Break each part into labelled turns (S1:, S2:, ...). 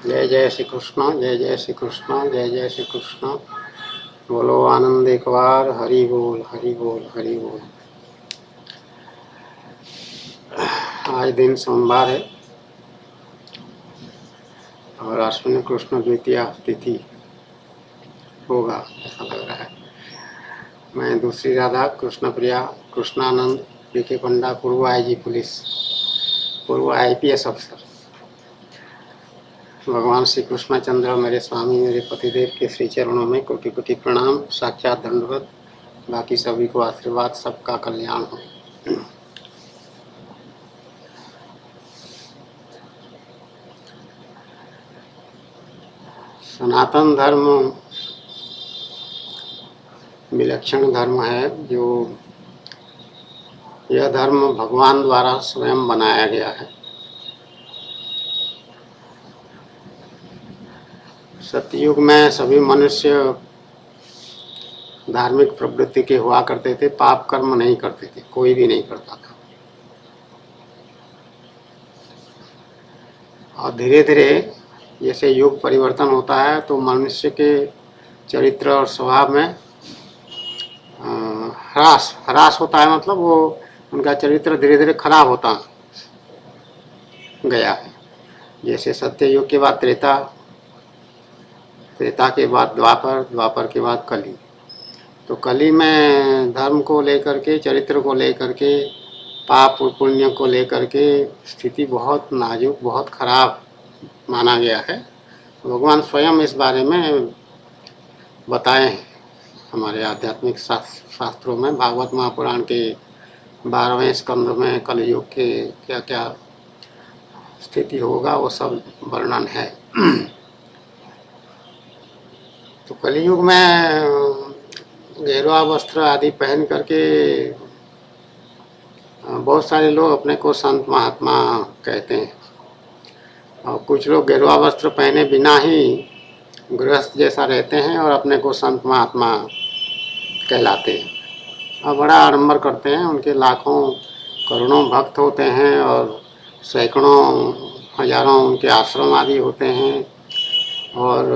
S1: जय जय श्री कृष्ण, जय जय श्री कृष्ण, जय जय श्री कृष्ण। बोलो आनंद एक बार, हरि बोल हरि बोल हरि बोल। आज दिन सोमवार है और अश्विनी कृष्ण द्वितीया तिथि होगा ऐसा लग रहा है। मैं दूसरी राधा कृष्ण प्रिया कृष्णानंद बीके पंडा, पूर्व आईजी पुलिस, पूर्व IPS अफसर, भगवान श्री कृष्णचंद्र मेरे स्वामी, मेरे पतिदेव के श्री चरणों में कोटि कोटि प्रणाम, साक्षात दंडवत। बाकी सभी को आशीर्वाद, सबका कल्याण हो। सनातन धर्म विलक्षण धर्म है। जो यह धर्म भगवान द्वारा स्वयं बनाया गया है। सतयुग में सभी मनुष्य धार्मिक प्रवृत्ति के हुआ करते थे, पाप कर्म नहीं करते थे, कोई भी नहीं करता था। और धीरे धीरे जैसे युग परिवर्तन होता है तो मनुष्य के चरित्र और स्वभाव में ह्रास होता है। मतलब वो उनका चरित्र धीरे धीरे खराब होता गया है। जैसे सत्य युग के बाद त्रेता, त्रेता के बाद द्वापर, द्वापर के बाद कली। तो कली में धर्म को लेकर के, चरित्र को लेकर के, पाप पुण्य को लेकर के स्थिति बहुत नाजुक, बहुत खराब माना गया है। भगवान स्वयं इस बारे में बताए हैं हमारे आध्यात्मिक शास्त्रों में। भागवत महापुराण के 12वें स्कंद में कलयुग के क्या क्या स्थिति होगा वो सब वर्णन है। तो कलयुग में गेरुआ वस्त्र आदि पहन करके बहुत सारे लोग अपने को संत महात्मा कहते हैं, और कुछ लोग गेरुआ वस्त्र पहने बिना ही गृहस्थ जैसा रहते हैं और अपने को संत महात्मा कहलाते हैं और बड़ा आडंबर करते हैं। उनके लाखों करोड़ों भक्त होते हैं और सैकड़ों हजारों उनके आश्रम आदि होते हैं और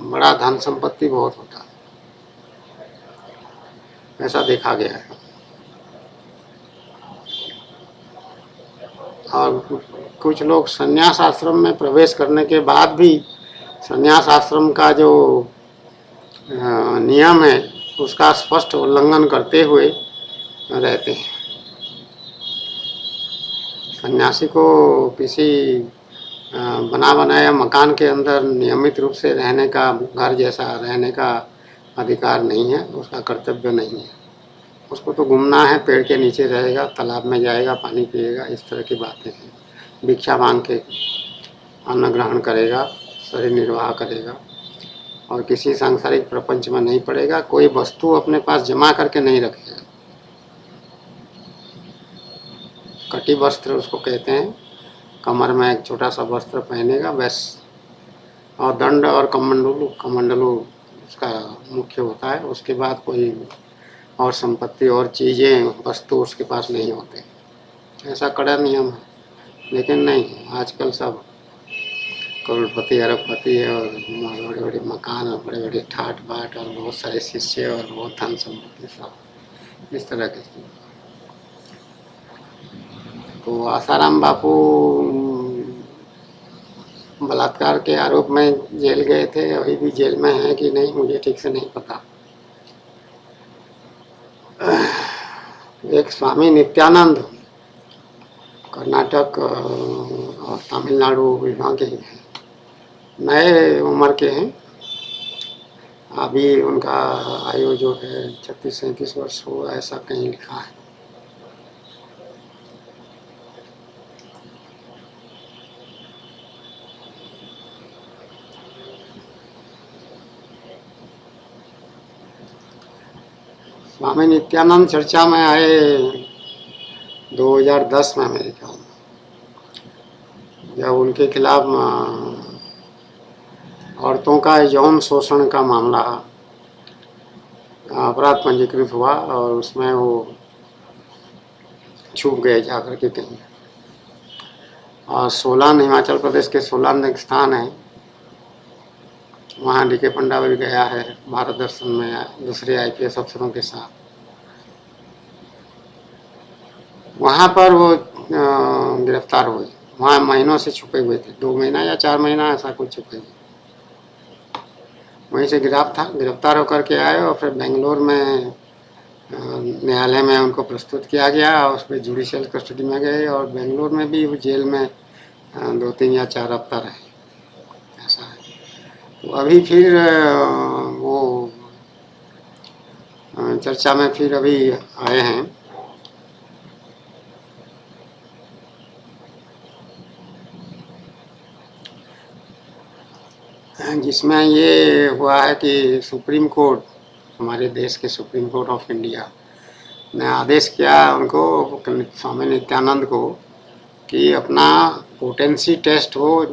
S1: बड़ा धन संपत्ति बहुत होता है, ऐसा देखा गया है। और कुछ लोग संन्यास आश्रम में प्रवेश करने के बाद भी संन्यास आश्रम का जो नियम है उसका स्पष्ट उल्लंघन करते हुए रहते हैं। सन्यासी को किसी बना बनाया मकान के अंदर नियमित रूप से रहने का, घर जैसा रहने का अधिकार नहीं है, उसका कर्तव्य नहीं है। उसको तो घूमना है, पेड़ के नीचे रहेगा, तालाब में जाएगा, पानी पिएगा, इस तरह की बातें हैं। भिक्षा मांग के अन्न ग्रहण करेगा, शरीर निर्वाह करेगा और किसी सांसारिक प्रपंच में नहीं पड़ेगा। कोई वस्तु अपने पास जमा करके नहीं रखेगा। कटी वस्त्र उसको कहते हैं, कमर में एक छोटा सा वस्त्र पहनेगा बस। और दंड और कमंडलू उसका मुख्य होता है। उसके बाद कोई और संपत्ति और चीज़ें वस्तु उसके पास नहीं होते। ऐसा कड़ा नियम है। लेकिन नहीं, आजकल सब करोड़पति अरबपति है और बड़े बड़े मकान और बड़े बड़े ठाट बाट और बहुत सारे शिष्य और बहुत धन संपत्ति, सब इस तरह के। तो आसाराम बापू बलात्कार के आरोप में जेल गए थे। अभी भी जेल में हैं कि नहीं मुझे ठीक से नहीं पता। एक स्वामी नित्यानंद कर्नाटक और तमिलनाडु विभाग के हैं, नए उम्र के हैं। अभी उनका आयु जो है 36-37 वर्ष हो, ऐसा कहीं लिखा है। स्वामी नित्यानंद चर्चा में आए 2010 में मेरे ख्याल में, जब उनके खिलाफ औरतों का यौन शोषण का मामला अपराध पंजीकृत हुआ और उसमें वो छुप गए जाकर के कहीं। और सोलान हिमाचल प्रदेश के सोलान एक स्थान है, वहाँ डी के पंडा भी गया है भारत दर्शन में दूसरे IPS अफसरों के साथ। वहाँ पर वो गिरफ्तार हुए, वहाँ महीनों से छुपे हुए थे, 2 महीना या 4 महीना ऐसा कुछ छुपे हुए। वहीं से गिरफ्तार होकर के आए और फिर बेंगलोर में न्यायालय में उनको प्रस्तुत किया गया और उसमें जुडिशियल कस्टडी में गए और बेंगलोर में भी वो जेल में 2-3 या 4 हफ्ता रहे, ऐसा है। तो अभी फिर वो चर्चा में फिर अभी आए हैं। जिसमें ये हुआ है कि सुप्रीम कोर्ट, हमारे देश के सुप्रीम कोर्ट ऑफ इंडिया ने आदेश किया उनको, स्वामी नित्यानंद को, कि अपना पोटेंसी टेस्ट वो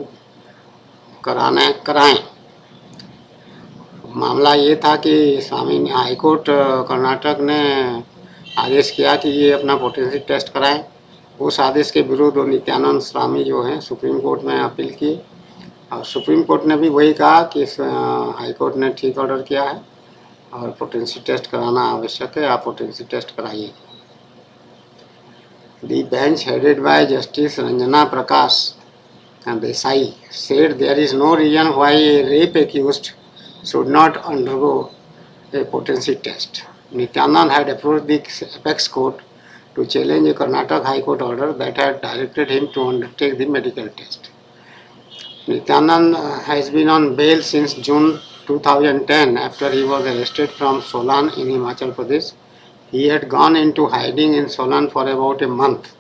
S1: कराएं। मामला ये था कि स्वामी हाईकोर्ट कर्नाटक ने आदेश किया कि ये अपना पोटेंसी टेस्ट कराएं। उस आदेश के विरुद्ध नित्यानंद स्वामी जो हैं सुप्रीम कोर्ट में अपील की और सुप्रीम कोर्ट ने भी वही कहा कि हाईकोर्ट ने ठीक ऑर्डर किया है और पोटेंसी टेस्ट कराना आवश्यक है, आप पोटेंसी टेस्ट कराइए। The bench headed by Justice Ranjana Prakash and Desai said there is no reason why a rape accused should not undergo a potency test. Nityanand had approached the apex court to challenge a Karnataka High Court order that had directed him to undertake the medical test. Nityanand has been on bail since June 2010 after he was arrested from Solan in Himachal Pradesh. He had gone into hiding in Solan for about a month.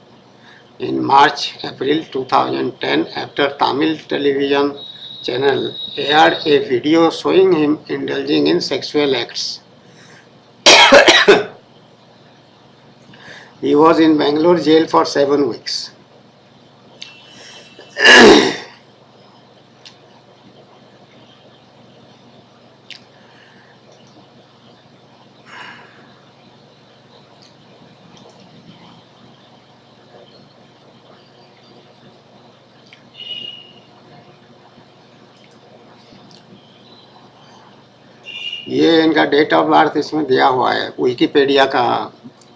S1: In March-April 2010, after Tamil television channel aired a video showing him indulging in sexual acts. He was in Bangalore jail for 7 weeks. ये इनका date of birth इसमें दिया हुआ है, Wikipedia का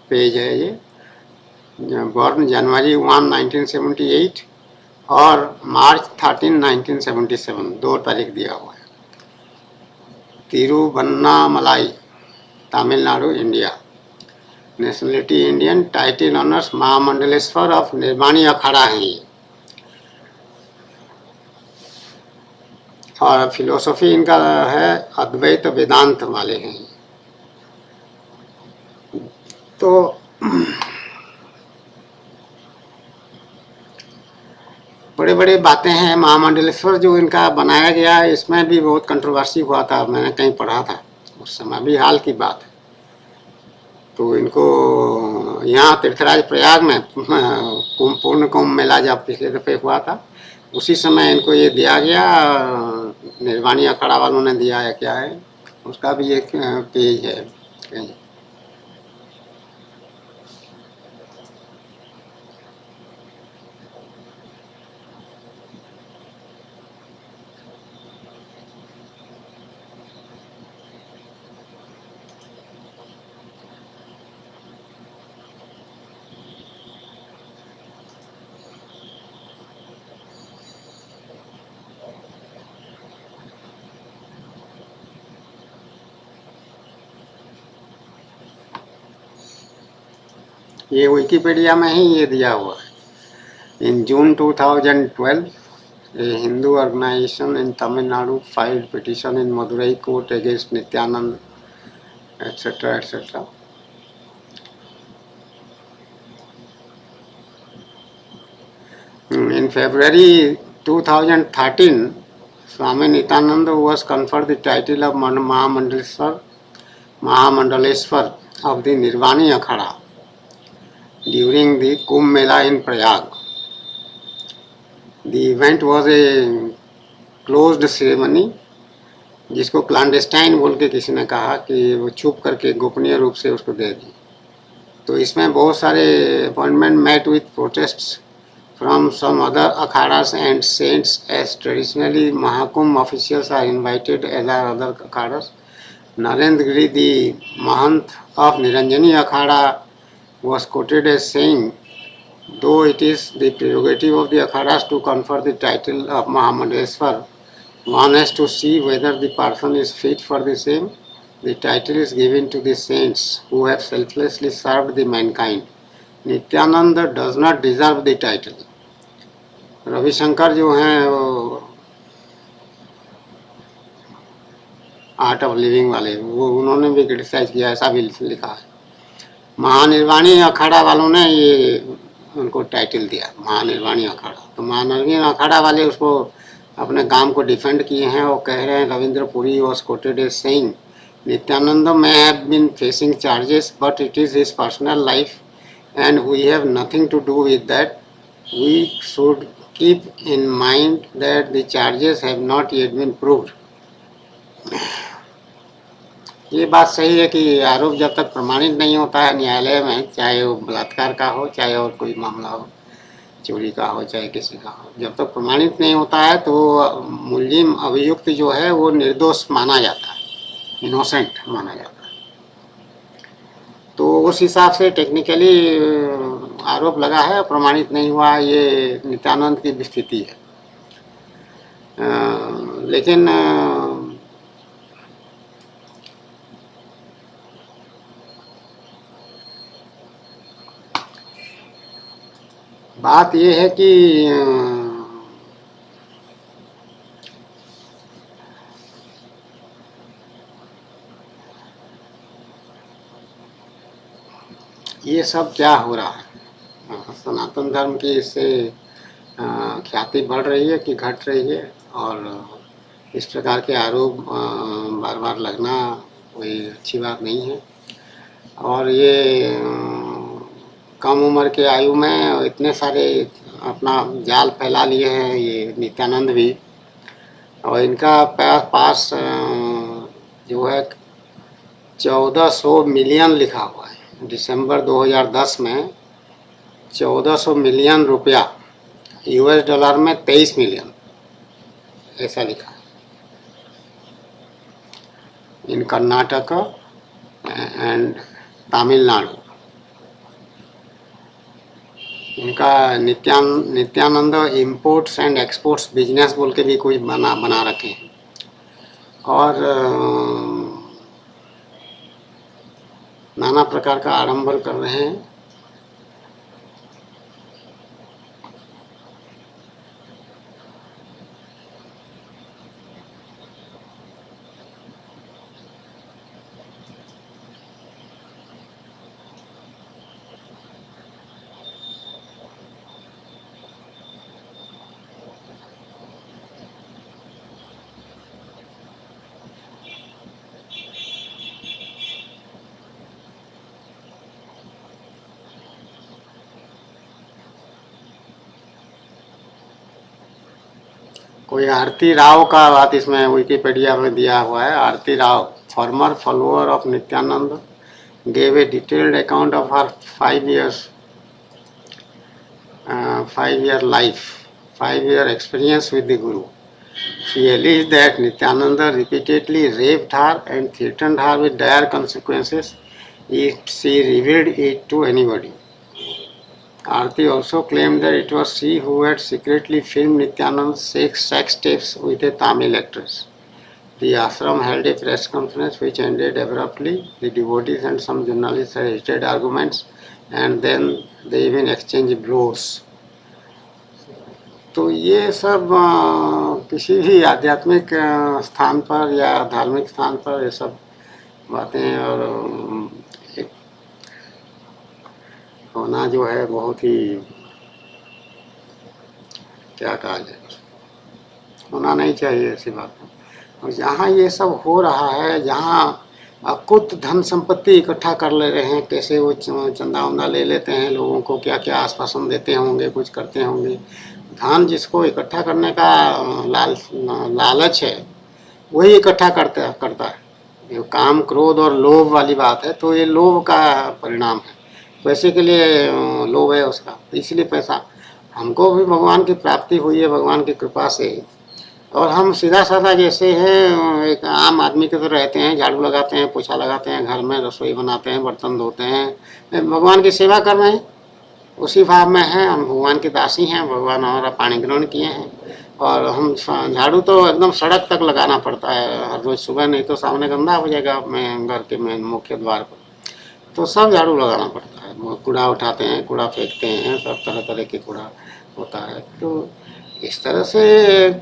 S1: page है ये। Born जनवरी 1, 1978 और मार्च 13, 1977, 2 तारीख दिया हुआ है। Tiruvannamalai, Tamil Nadu, India. Nationality Indian, title honours Mahamandaleshwar of Nirvani Akhada है ये। और फिलोसफी इनका है अद्वैत वेदांत वाले हैं। तो बड़े बड़े बातें हैं। महामंडलेश्वर जो इनका बनाया गया है इसमें भी बहुत कंट्रोवर्सी हुआ था, मैंने कहीं पढ़ा था उस समय, भी हाल की बात है। तो इनको यहाँ तीर्थराज प्रयाग में पूर्ण कुंभ मेला जब पिछले दफे हुआ था उसी समय इनको ये दिया गया, निर्वाणी अखाड़ा वालों ने दिया है, क्या है उसका भी एक पेज है कहीं। ये विकिपीडिया में ही ये दिया हुआ है। इन जून 2012 a Hindu organization in Tamil Nadu filed petition in Madurai court against Nityanand, etc., etc. In February 2013, Swami Nityananda was conferred the title of Mahamandaleshwar of the Nirvani Akhada during the Kumbh Mela in Prayag. The event was a closed ceremony, जिसको clandestine बोल के किसी ने कहा कि वो छुप करके गोपनीय रूप से उसको दे दी। तो इसमें बहुत सारे appointment met with protests from some other akhadas and saints, as traditionally Mahakumbh officials are invited as are other akhadas. Narendra Giri, the Mahant of Niranjani Akhada, was quoted as saying, though it is the prerogative of the akhadas to confer the title of Mahamadeshwar, one has to see whether the person is fit for the same. The title is given to the saints who have selflessly served the mankind. Nityananda does not deserve the title. Ravishankar जो हैं वो art of living वाले, वो उन्होंने भी criticise किया, ऐसा भी लिखा है। महानिर्वाणी अखाड़ा वालों ने ये उनको टाइटल दिया महानिर्वाणी अखाड़ा, तो महानिर्वाणी अखाड़ा वाले उसको अपने काम को डिफेंड किए हैं और कह रहे हैं Ravindra Puri was quoted as saying Nityanand may have been facing charges but it is his personal life and we have nothing to do with that. We should keep in mind that the charges have not yet been proved. ये बात सही है कि आरोप जब तक प्रमाणित नहीं होता है न्यायालय में, चाहे वो बलात्कार का हो, चाहे और कोई मामला हो, चोरी का हो, चाहे किसी का हो, जब तक प्रमाणित नहीं होता है तो मुलजिम अभियुक्त जो है वो निर्दोष माना जाता है, इनोसेंट माना जाता है। तो उस हिसाब से टेक्निकली आरोप लगा है, प्रमाणित नहीं हुआ, ये नित्यानंद की स्थिति है। लेकिन बात ये है कि ये सब क्या हो रहा है, सनातन धर्म की इससे ख्याति बढ़ रही है कि घट रही है, और इस प्रकार के आरोप बार बार लगना कोई अच्छी बात नहीं है। और ये कम उम्र के आयु में इतने सारे अपना जाल फैला लिए हैं ये नित्यानंद भी, और इनका पास जो है 1400 मिलियन लिखा हुआ है। दिसंबर 2010 में 1400 मिलियन रुपया, US डॉलर में 23 मिलियन ऐसा लिखा है। इन कर्नाटक एंड तमिलनाडु इनका Nityanand imports and exports business बोल के भी कोई बना रखे हैं, और नाना प्रकार का आडंबर कर रहे हैं। कोई आरती राव का बात इसमें विकिपीडिया में दिया हुआ है। Aarti Rao, former follower of Nithyananda, gave a detailed account of her 5-year experience with the Guru. She alleged that Nityananda repeatedly raped her and threatened her with dire consequences if she revealed it to anybody. Aarti also claimed that it was she who had secretly filmed Nityanand's sex tapes with a Tamil actress. The ashram held a press conference which ended abruptly. The devotees and some journalists had heated arguments and then they even exchanged blows. तो ये सब किसी भी आध्यात्मिक स्थान पर या धार्मिक स्थान पर ये सब बातें और होना जो है बहुत ही क्या कहा जाए, होना नहीं चाहिए ऐसी बात। और जहाँ ये सब हो रहा है, जहाँ अकुत धन संपत्ति इकट्ठा कर ले रहे हैं, कैसे वो चंदा उंदा ले लेते हैं, लोगों को क्या क्या आश्वासन देते होंगे, कुछ करते होंगे। धन जिसको इकट्ठा करने का लालच है वही इकट्ठा करता है। ये काम, क्रोध और लोभ वाली बात है, तो ये लोभ का परिणाम है। पैसे के लिए लोभ है उसका, इसलिए पैसा हमको भी भगवान की प्राप्ति हुई है भगवान की कृपा से। और हम सीधा साधा जैसे हैं, एक आम आदमी के तो रहते हैं, झाड़ू लगाते हैं, पोछा लगाते हैं, घर में रसोई बनाते हैं, बर्तन धोते हैं, भगवान की सेवा कर रहे हैं, उसी भाव में हैं। हम भगवान के दासी हैं, भगवान हमारा पाणी ग्रहण किए हैं। और हम झाड़ू तो एकदम सड़क तक लगाना पड़ता है हर रोज सुबह, नहीं तो सामने गंदा हो जाएगा मैं घर के मेन मुख्य द्वार पर, तो सब झाड़ू लगाना पड़ता है। वो कूड़ा उठाते हैं, कूड़ा फेंकते हैं, सब तरह तरह के कूड़ा होता है। तो इस तरह से एक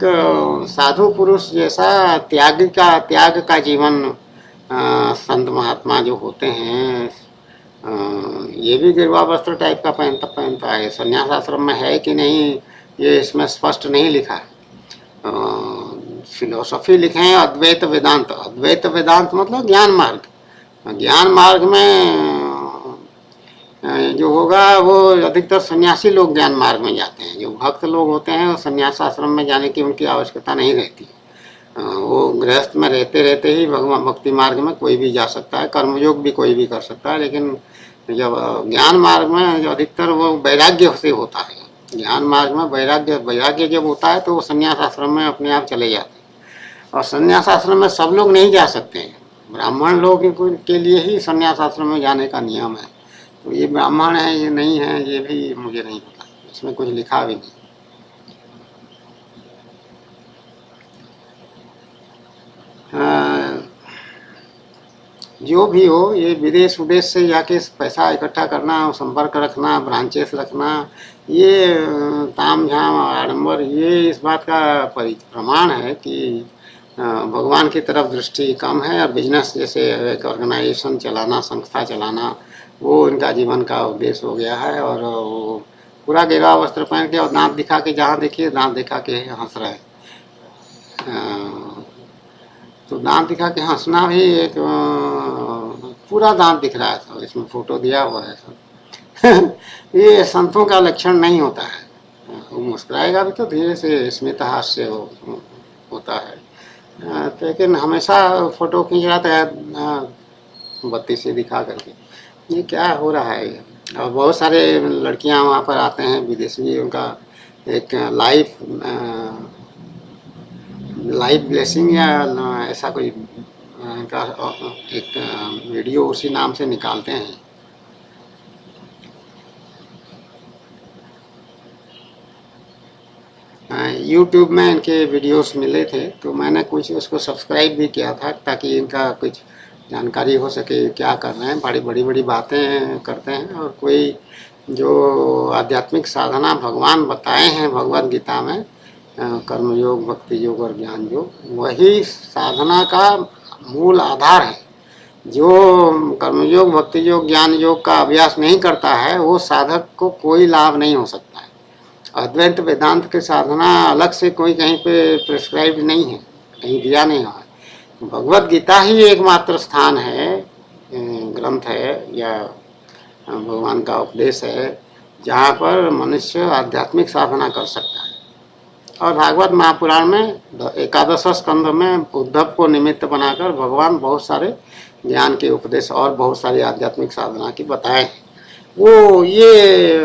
S1: साधु पुरुष जैसा त्याग का जीवन संत महात्मा जो होते हैं, ये भी गिरवा वस्त्र टाइप का पहनता है। संन्यास आश्रम में है कि नहीं ये इसमें स्पष्ट नहीं लिखा है। फिलोसफी लिखे हैं अद्वैत वेदांत। अद्वैत वेदांत मतलब ज्ञान मार्ग। ज्ञान मार्ग में जो होगा वो अधिकतर सन्यासी लोग ज्ञान मार्ग में जाते हैं। जो भक्त लोग होते हैं वो संन्यास आश्रम में जाने की उनकी आवश्यकता नहीं रहती। वो गृहस्थ में रहते रहते ही भगवान भक्ति मार्ग में कोई भी जा सकता है, कर्मयोग भी कोई भी कर सकता है। लेकिन जब ज्ञान मार्ग में जो अधिकतर वो वैराग्य से होता है, ज्ञान मार्ग में वैराग्य जब होता है तो वो संन्यास आश्रम में अपने आप चले जाते हैं। और संन्यास आश्रम में सब लोग नहीं जा सकते हैं, ब्राह्मण लोग के लिए ही संन्यास आश्रम में जाने का नियम है। तो ये ब्राह्मण है ये नहीं है ये भी मुझे नहीं पता, इसमें कुछ लिखा भी नहीं। जो भी हो, ये विदेश उदेश से जाके पैसा इकट्ठा करना, संपर्क रखना, ब्रांचेस रखना, ये ताम झाम आडम्बर, ये इस बात का प्रमाण है कि भगवान की तरफ दृष्टि कम है। और बिजनेस जैसे एक ऑर्गेनाइजेशन चलाना, संस्था चलाना, वो इनका जीवन का उद्देश्य हो गया है। और वो पूरा गेरुआ वस्त्र पहन के और दांत दिखा के, जहाँ देखिए दांत दिखा के हंस रहे हैं। तो दांत दिखा के हंसना भी एक पूरा दांत दिख रहा है, तो इसमें फोटो दिया हुआ है सब। ये संतों का लक्षण नहीं होता है। वो मुस्कुराएगा भी तो धीरे से स्मित हास्य होता है। लेकिन हमेशा फोटो खींच रहा था बत्ती से दिखा करके, ये क्या हो रहा है। और बहुत सारे लड़कियां वहाँ पर आते हैं विदेशी, उनका एक लाइव ब्लेसिंग या ऐसा कोई का एक वीडियो उसी नाम से निकालते हैं। यूट्यूब में इनके वीडियोस मिले थे तो मैंने कुछ उसको सब्सक्राइब भी किया था ताकि इनका कुछ जानकारी हो सके, क्या कर रहे हैं। बड़ी बातें करते हैं। और कोई जो आध्यात्मिक साधना भगवान बताए हैं भगवद गीता में, कर्मयोग, भक्ति योग और ज्ञान योग, वही साधना का मूल आधार है। जो कर्मयोग, भक्ति योग, ज्ञान योग का अभ्यास नहीं करता है वो साधक को कोई लाभ नहीं हो सकता है। अद्वैत वेदांत की साधना अलग से कोई कहीं पे प्रिस्क्राइब नहीं है, कहीं दिया नहीं हुआ है। भगवद गीता ही एकमात्र स्थान है, ग्रंथ है या भगवान का उपदेश है जहाँ पर मनुष्य आध्यात्मिक साधना कर सकता है। और भागवत महापुराण में 11 स्कंध में उद्धव को निमित्त बनाकर भगवान बहुत सारे ज्ञान के उपदेश और बहुत सारी आध्यात्मिक साधना की बताए हैं। वो ये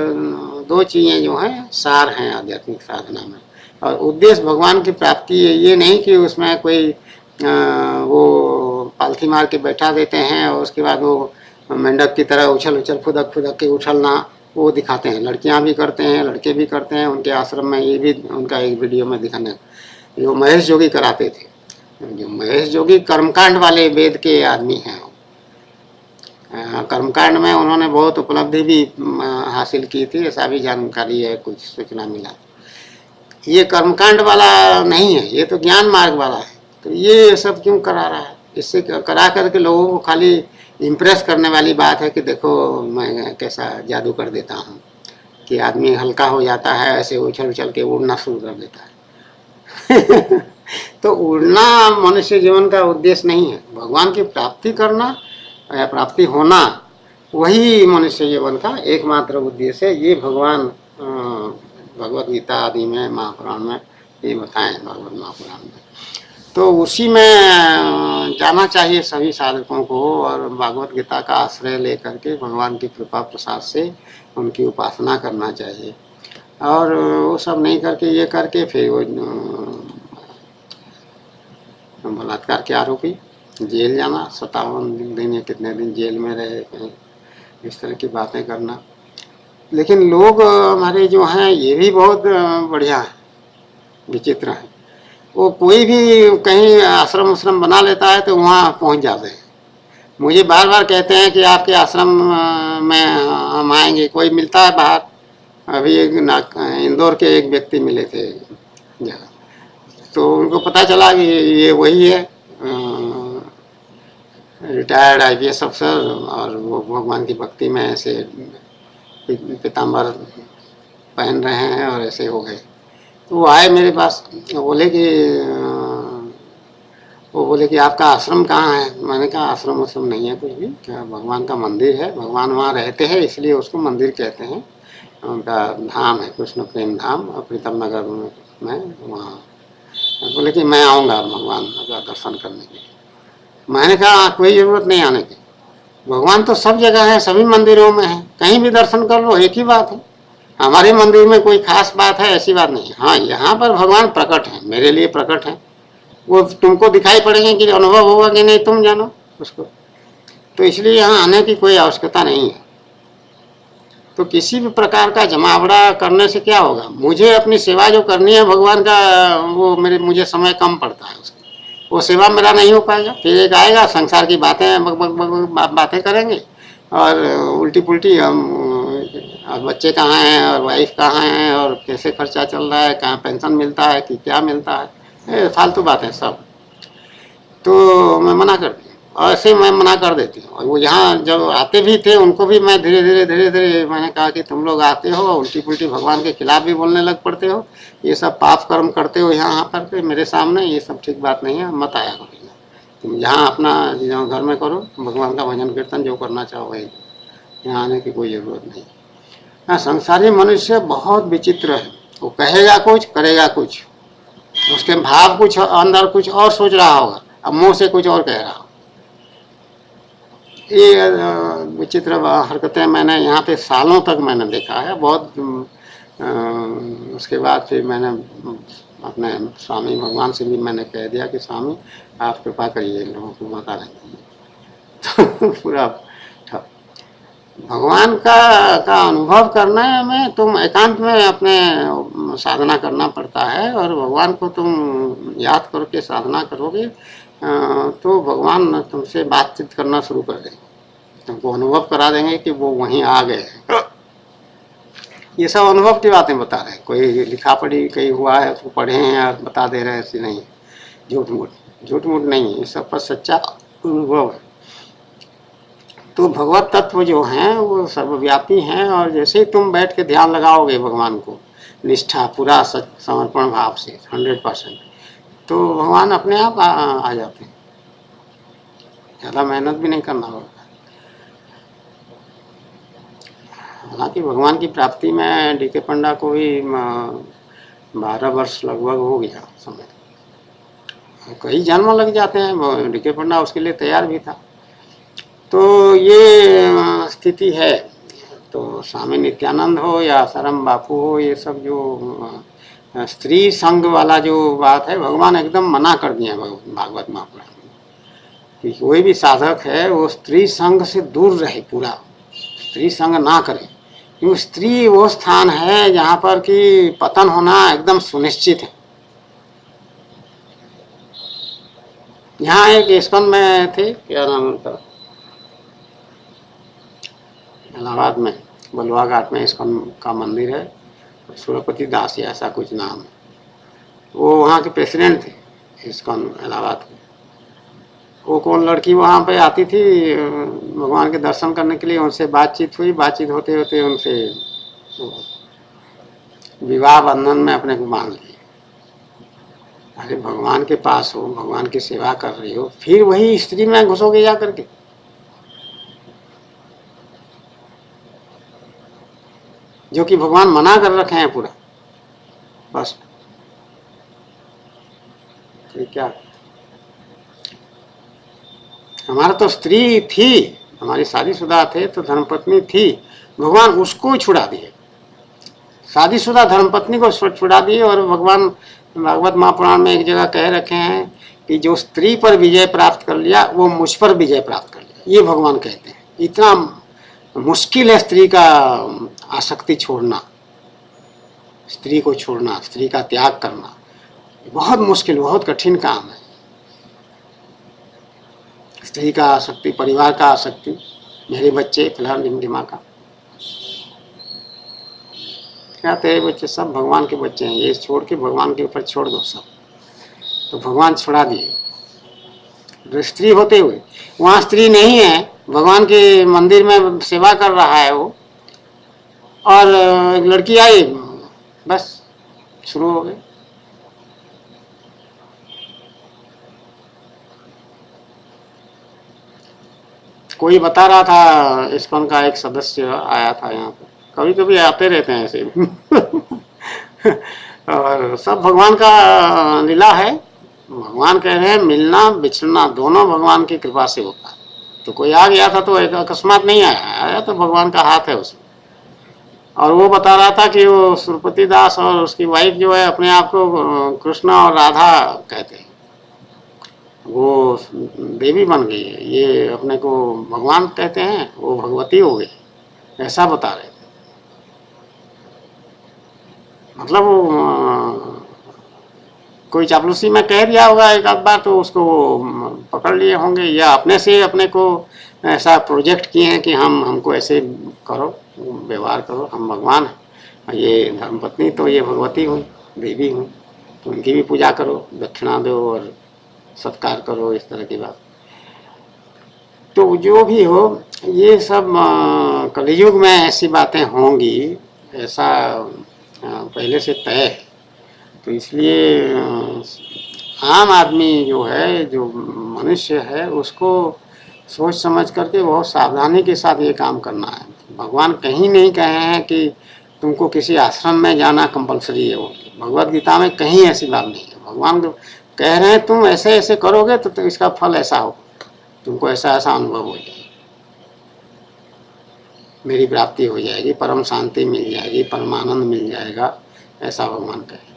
S1: दो चीज़ें जो हैं सार हैं आध्यात्मिक साधना में। और उद्देश्य भगवान की प्राप्ति है, ये नहीं कि उसमें कोई वो पालथी मार के बैठा देते हैं और उसके बाद वो मेंढक की तरह उछल फुदक के उछलना वो दिखाते हैं। लड़कियां भी करते हैं, लड़के भी करते हैं। उनके आश्रम में ये भी उनका एक वीडियो में दिखाने, जो महेश जोगी कराते थे। जो महेश जोगी कर्मकांड वाले वेद के आदमी हैं। कर्मकांड में उन्होंने बहुत उपलब्धि भी हासिल की थी, ऐसा भी जानकारी है, कुछ सूचना मिला। ये कर्मकांड वाला नहीं है, ये तो ज्ञान मार्ग वाला है। तो ये सब क्यों करा रहा है? इससे करा करके लोगों को खाली इम्प्रेस करने वाली बात है कि देखो मैं कैसा जादू कर देता हूँ कि आदमी हल्का हो जाता है, ऐसे उछल के उड़ना शुरू कर देता है। तो उड़ना मनुष्य जीवन का उद्देश्य नहीं है। भगवान की प्राप्ति करना या प्राप्ति होना वही मनुष्य जीवन का एकमात्र उद्देश्य है। ये भगवान भगवद गीता आदि में, महापुराण में ये बताएं, भगवद महापुराण में। तो उसी में जाना चाहिए सभी साधकों को और भागवत गीता का आश्रय लेकर के भगवान की कृपा प्रसाद से उनकी उपासना करना चाहिए। और वो सब नहीं करके ये करके फिर वो बलात्कार के आरोपी जेल जाना, 57 दिन या कितने दिन जेल में रहे, इस तरह की बातें करना। लेकिन लोग हमारे जो हैं ये भी बहुत बढ़िया है, विचित्र है। वो कोई भी कहीं आश्रम उश्रम बना लेता है तो वहाँ पहुँच जाते हैं। मुझे बार बार कहते हैं कि आपके आश्रम में हम आएंगे। कोई मिलता है बाहर, अभी एक इंदौर के एक व्यक्ति मिले थे जगह, तो उनको पता चला कि ये वही है, रिटायर्ड IPS अफसर, और वो भगवान की भक्ति में ऐसे पीताम्बर पहन रहे हैं और ऐसे हो गए। तो वो आए मेरे पास, वो बोले कि आपका आश्रम कहाँ है। मैंने कहा आश्रम उश्रम नहीं है कुछ भी, क्या भगवान का मंदिर है, भगवान वहाँ रहते हैं इसलिए उसको मंदिर कहते हैं। उनका धाम है कृष्ण प्रेम धाम, प्रीतम नगर में वहाँ। बोले कि मैं आऊँगा भगवान का दर्शन करने के लिए। मैंने कहा कोई ज़रूरत नहीं आने की, भगवान तो सब जगह है, सभी मंदिरों में है, कहीं भी दर्शन कर लो, एक ही बात है। हमारे मंदिर में कोई खास बात है ऐसी बात नहीं है। हाँ, यहाँ पर भगवान प्रकट है, मेरे लिए प्रकट है। वो तुमको दिखाई पड़ेंगे कि अनुभव होगा कि नहीं तुम जानो उसको। तो इसलिए यहाँ आने की कोई आवश्यकता नहीं है। तो किसी भी प्रकार का जमावड़ा करने से क्या होगा। मुझे अपनी सेवा जो करनी है भगवान का, वो मुझे समय कम पड़ता है उसकी, वो सेवा मेरा नहीं हो पाएगा। फिर एक आएगा संसार की बातें बातें करेंगे और उल्टी पुल्टी, हम बच्चे कहाँ हैं और वाइफ कहाँ हैं और कैसे खर्चा चल रहा है, कहाँ पेंशन मिलता है कि क्या मिलता है, फालतू बातें सब। तो मैं मना कर दी, और ऐसे मैं मना कर देती हूँ। और वो यहाँ जब आते भी थे उनको भी मैं धीरे धीरे मैंने कहा कि तुम लोग आते हो उल्टी पुल्टी भगवान के खिलाफ भी बोलने लग पड़ते हो, ये सब पाप कर्म करते हो यहाँ पर के मेरे सामने, ये सब ठीक बात नहीं है, मत आया करो। तुम यहाँ अपना जो घर में करो, भगवान का भजन कीर्तन जो करना चाहो वही, यहाँ आने की कोई ज़रूरत नहीं। हाँ, संसारी मनुष्य बहुत विचित्र है। वो कहेगा कुछ, करेगा कुछ, उसके भाव कुछ, अंदर कुछ और सोच रहा होगा, अब मुंह से कुछ और कह रहा हो। ये विचित्र हरकतें मैंने यहाँ पे सालों तक मैंने देखा है बहुत। उसके बाद फिर मैंने अपने स्वामी भगवान से भी मैंने कह दिया कि स्वामी आप कृपा करिए, लोगों को माता रहती है। तो पूरा भगवान का अनुभव करने में तुम एकांत में अपने साधना करना पड़ता है, और भगवान को तुम याद करके साधना करोगे तो भगवान तुमसे बातचीत करना शुरू कर देंगे, तुमको अनुभव करा देंगे कि वो वहीं आ गए हैं। ये सब अनुभव की बातें बता रहे हैं, कोई लिखा पढ़ी कहीं हुआ है उसको पढ़े हैं और बता दे रहे हैं, ऐसी नहीं, झूठ मूठ नहीं, ये सब पर सच्चा अनुभव है। तो भगवत तत्व जो हैं वो सर्वव्यापी हैं, और जैसे ही तुम बैठ के ध्यान लगाओगे भगवान को निष्ठा पूरा समर्पण भाव से 100%, तो भगवान अपने आप आ जाते हैं, ज़्यादा मेहनत भी नहीं करना होगा। हालांकि भगवान की प्राप्ति में DK पंडा को भी 12 वर्ष लगभग हो गया समय, कई जन्म लग जाते हैं। DK पंडा उसके लिए तैयार भी था। तो ये स्थिति है। तो स्वामी नित्यानंद हो या आसाराम बापू हो, ये सब जो स्त्री संग वाला जो बात है, भगवान एकदम मना कर दिए भागवत महापुराण में कि कोई भी साधक है वो स्त्री संग से दूर रहे, पूरा स्त्री संग ना करे, क्योंकि स्त्री वो स्थान है जहाँ पर कि पतन होना एकदम सुनिश्चित है। यहाँ एक इस्कॉन में थे, क्या नाम उनका, इलाहाबाद में बलुआ घाट में इस्कॉन का मंदिर है, सुरपति दास या ऐसा कुछ नाम है। वो वहाँ के प्रेसिडेंट थे इस्कॉन इलाहाबाद के। वो कौन लड़की वहाँ पे आती थी भगवान के दर्शन करने के लिए, उनसे बातचीत हुई, बातचीत होते होते उनसे विवाह बंधन में अपने को बांध लिए। अरे भगवान के पास हो, भगवान की सेवा कर रही हो, फिर वही स्त्री में घुसोगे जा करके। जो कि भगवान मना कर रखे हैं पूरा, बस क्या। हमारा तो स्त्री थी, हमारी शादीशुदा थे तो धर्मपत्नी थी, भगवान उसको छुड़ा दिए, शादीशुदा धर्मपत्नी को छुड़ा दिए। और भगवान भागवत महापुराण में एक जगह कह रखे हैं कि जो स्त्री पर विजय प्राप्त कर लिया वो मुझ पर विजय प्राप्त कर लिया, ये भगवान कहते हैं। इतना मुश्किल है स्त्री का आसक्ति छोड़ना, स्त्री को छोड़ना, स्त्री का त्याग करना बहुत मुश्किल, बहुत कठिन काम है। स्त्री का आसक्ति, परिवार का आसक्ति, मेरे बच्चे फिलहाल डिमडिमा का, क्या तेरे बच्चे सब भगवान के बच्चे हैं, ये छोड़ के भगवान के ऊपर छोड़ दो सब। तो भगवान छुड़ा दिए। स्त्री होते हुए वहाँ स्त्री नहीं है, भगवान के मंदिर में सेवा कर रहा है वो, और एक लड़की आई, बस शुरू हो गए। कोई बता रहा था, इस्कॉन का एक सदस्य आया था यहाँ पे, कभी कभी आते रहते हैं ऐसे और सब भगवान का लीला है। भगवान कह रहे हैं मिलना बिछड़ना दोनों भगवान की कृपा से होता है। तो कोई आ गया था तो एक अकस्मात नहीं आया तो भगवान का हाथ है उसमें। और वो बता रहा था कि वो सुरपति दास और उसकी वाइफ जो है अपने आप को कृष्ण और राधा कहते हैं, वो देवी बन गई है, ये अपने को भगवान कहते हैं, वो भगवती हो गई, ऐसा बता रहे थे। मतलब वो कोई चापलूसी में कह दिया होगा एक आध बार तो उसको पकड़ लिए होंगे, या अपने से अपने को ऐसा प्रोजेक्ट किए हैं कि हमको ऐसे करो, व्यवहार करो, हम भगवान हैं, ये धर्मपत्नी तो ये भगवती हूँ, देवी हूँ, तो उनकी भी पूजा करो, दक्षिणा दो और सत्कार करो, इस तरह की बात। तो जो भी हो, ये सब कलयुग में ऐसी बातें होंगी, ऐसा पहले से तय है। तो इसलिए आम आदमी जो है, जो मनुष्य है, उसको सोच समझ करके बहुत सावधानी के साथ ये काम करना है। भगवान कहीं नहीं कहे हैं कि तुमको किसी आश्रम में जाना कंपलसरी है, वो भगवत गीता में कहीं ऐसी बात नहीं है। भगवान कह रहे हैं तुम ऐसे ऐसे करोगे तो इसका फल ऐसा हो, तुमको ऐसा ऐसा अनुभव हो जाएगा, मेरी प्राप्ति हो जाएगी, परम शांति मिल जाएगी, परमानंद मिल जाएगा, ऐसा भगवान कहे।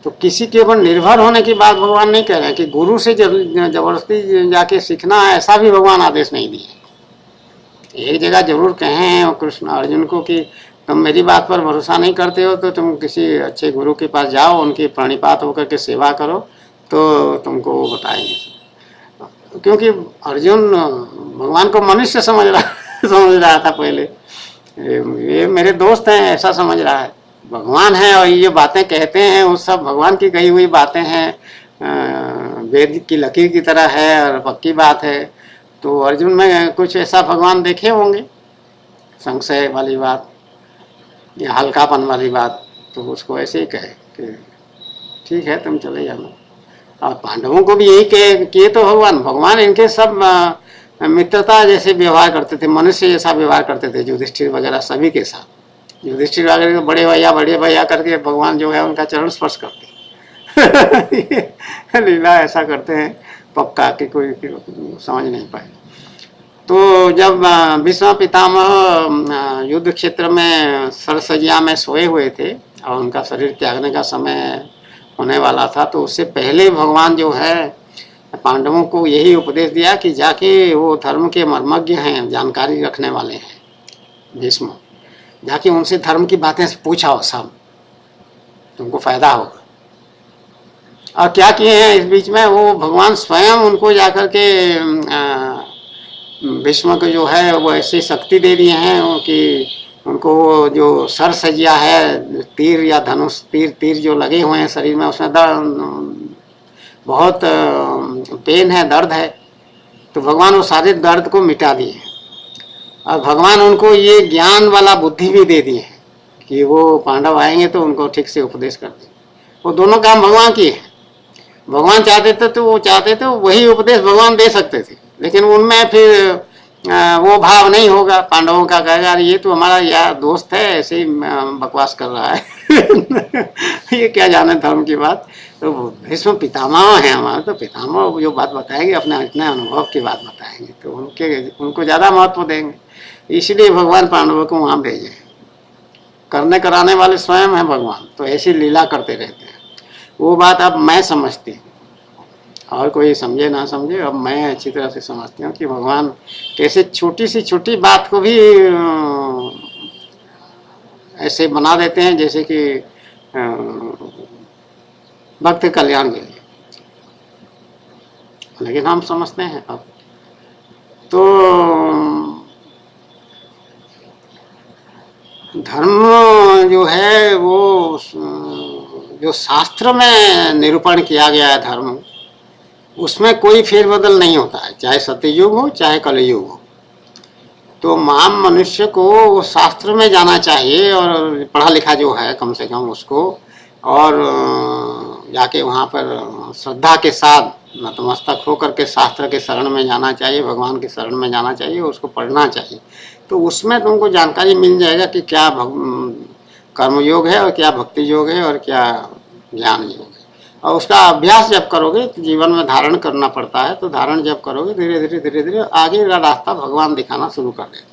S1: तो किसी के ऊपर निर्भर होने की बात भगवान नहीं कह रहे हैं कि गुरु से जबरदस्ती जाके सीखना, ऐसा भी भगवान आदेश नहीं दिए। एक जगह जरूर कहे हैं कृष्ण अर्जुन को कि तुम मेरी बात पर भरोसा नहीं करते हो तो तुम किसी अच्छे गुरु के पास जाओ, उनकी प्रणिपात होकर के सेवा करो तो तुमको वो बताएंगे। क्योंकि अर्जुन भगवान को मनुष्य समझ रहा था पहले, ये मेरे दोस्त हैं ऐसा समझ रहा है, भगवान है और ये बातें कहते हैं वो सब भगवान की कही हुई बातें हैं, वेद की लकीर की तरह है और पक्की बात है। तो अर्जुन में कुछ ऐसा भगवान देखे होंगे, संशय वाली बात या हल्कापन वाली बात, तो उसको ऐसे ही कहे कि ठीक है तुम चले जाना। और पांडवों को भी यही किए तो भगवान इनके सब मित्रता जैसे व्यवहार करते थे, मनुष्य जैसा व्यवहार करते थे, युधिष्ठिर वगैरह सभी के साथ। युधिष्ठिर वगैरह बड़े भैया करके भगवान जो है उनका चरण स्पर्श करते लीला ऐसा करते हैं पक्का कि कोई समझ नहीं पाए। तो जब भीष्म पितामह युद्ध क्षेत्र में सरसजिया में सोए हुए थे और उनका शरीर त्यागने का समय होने वाला था, तो उससे पहले भगवान जो है पांडवों को यही उपदेश दिया कि जाके वो धर्म के मर्मज्ञ हैं, जानकारी रखने वाले हैं भीष्म, जाके उनसे धर्म की बातें पूछाओ, सब तुमको फायदा होगा। और क्या किए हैं इस बीच में, वो भगवान स्वयं उनको जाकर के भीष्म को जो है वो ऐसी शक्ति दे दिए हैं कि उनको वो जो सर सजिया है, तीर या धनुष तीर जो लगे हुए हैं शरीर में, उसमें बहुत पेन है, दर्द है, तो भगवान वो सारे दर्द को मिटा दिए। और भगवान उनको ये ज्ञान वाला बुद्धि भी दे दिए हैं कि वो पांडव आएंगे तो उनको ठीक से उपदेश कर दें। वो दोनों काम भगवान किए हैं। भगवान चाहते थे तो वो चाहते थे वही उपदेश भगवान दे सकते थे, लेकिन उनमें फिर वो भाव नहीं होगा। पांडवों का कहेगा ये तो हमारा यार दोस्त है, ऐसे ही बकवास कर रहा है ये क्या जाने धर्म की बात। तो भीष्म पितामह है हमारे, तो पितामह जो बात बताएंगे अपने अनुभव की बात बताएंगे, तो उनको ज़्यादा महत्व देंगे। इसलिए भगवान पांडवों को वहाँ भेजे करने कराने वाले स्वयं हैं भगवान, तो ऐसी लीला करते रहते हैं। वो बात अब मैं समझती हूँ, और कोई समझे ना समझे, अब मैं अच्छी तरह से समझती हूँ कि भगवान कैसे छोटी सी छोटी बात को भी ऐसे बना देते हैं जैसे कि भक्त कल्याण के लिए, लेकिन हम समझते हैं अब तो धर्म जो है वो जो शास्त्र में निरूपण किया गया है धर्म, उसमें कोई फेरबदल नहीं होता है, चाहे सत्ययुग हो चाहे कलयुग हो। तो महान मनुष्य को शास्त्र में जाना चाहिए, और पढ़ा लिखा जो है कम से कम उसको, और जाके वहाँ पर श्रद्धा के साथ नतमस्तक होकर के शास्त्र के शरण में जाना चाहिए, भगवान के शरण में जाना चाहिए, उसको पढ़ना चाहिए। तो उसमें तुमको जानकारी मिल जाएगा कि क्या कर्मयोग है और क्या भक्ति योग है और क्या ज्ञान योग है। और उसका अभ्यास जब करोगे तो जीवन में धारण करना पड़ता है, तो धारण जब करोगे धीरे धीरे आगे का रास्ता भगवान दिखाना शुरू कर देते।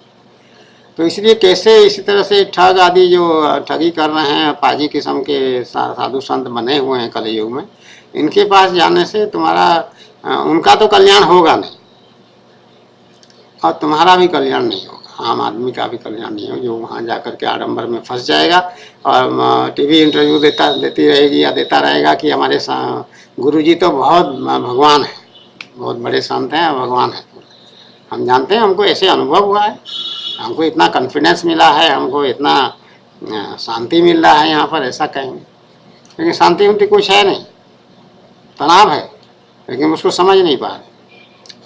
S1: तो इसलिए कैसे इसी तरह से ठग आदि जो ठगी कर रहे हैं, पाजी किस्म के साधु संत बने हुए हैं कलयुग में, इनके पास जाने से तुम्हारा उनका तो कल्याण होगा नहीं, और तुम्हारा भी कल्याण नहीं होगा, आम आदमी का भी कल्याण नहीं होगा, जो वहाँ जाकर के आडंबर में फंस जाएगा और टीवी इंटरव्यू देती रहेगी या देता रहेगा कि हमारे गुरुजी तो बहुत भगवान है, बहुत बड़े संत हैं, भगवान है। हम जानते हैं, हमको ऐसे अनुभव हुआ है, हमको इतना कॉन्फिडेंस मिला है, हमको इतना शांति मिल रहा है यहाँ पर, ऐसा कहेंगे। लेकिन शांति उनकी कुछ है नहीं, तनाव है, लेकिन उसको समझ नहीं पा रहे,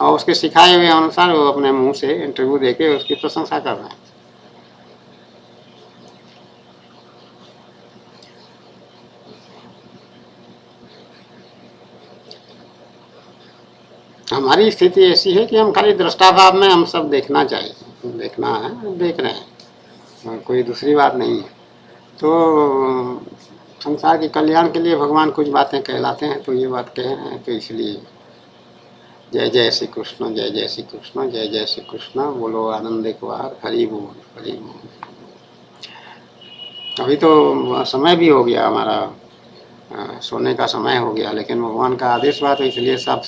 S1: और उसके सिखाए हुए अनुसार वो अपने मुंह से इंटरव्यू देके उसकी प्रशंसा कर रहे हैं। हमारी स्थिति ऐसी है कि हम खाली दृष्टाभाव में हम सब देखना चाहिए, देखना है, देख रहे हैं, कोई दूसरी बात नहीं है। तो संसार के कल्याण के लिए भगवान कुछ बातें कहलाते हैं, तो ये बात कह रहे हैं, तो इसलिए जय जय श्री कृष्ण, जय जय श्री कृष्ण, जय जय श्री कृष्ण, बोलो आनंद एक बार, हरि बोल हरि बोल। अभी तो समय भी हो गया हमारा, सोने का समय हो गया, लेकिन भगवान का आदेश हुआ तो इसलिए सब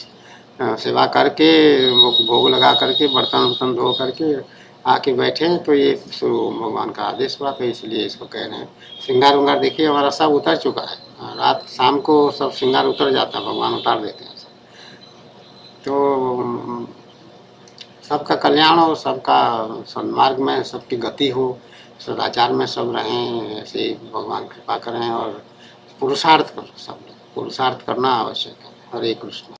S1: सेवा करके, भोग लगा करके, बर्तन वर्तन धो करके आके बैठे, तो ये शुरू भगवान का आदेश हुआ, तो इसलिए इसको कह रहे हैं। श्रृंगार उंगार देखिए हमारा सब उतर चुका है, रात शाम को सब श्रृंगार उतर जाता है, भगवान उतार देते हैं। तो सबका कल्याण हो, सबका सन्मार्ग में सबकी गति हो, सदाचार में सब रहें, ऐसे भगवान कृपा करें, और पुरुषार्थ करो, सब पुरुषार्थ करना आवश्यक है। हरे कृष्ण।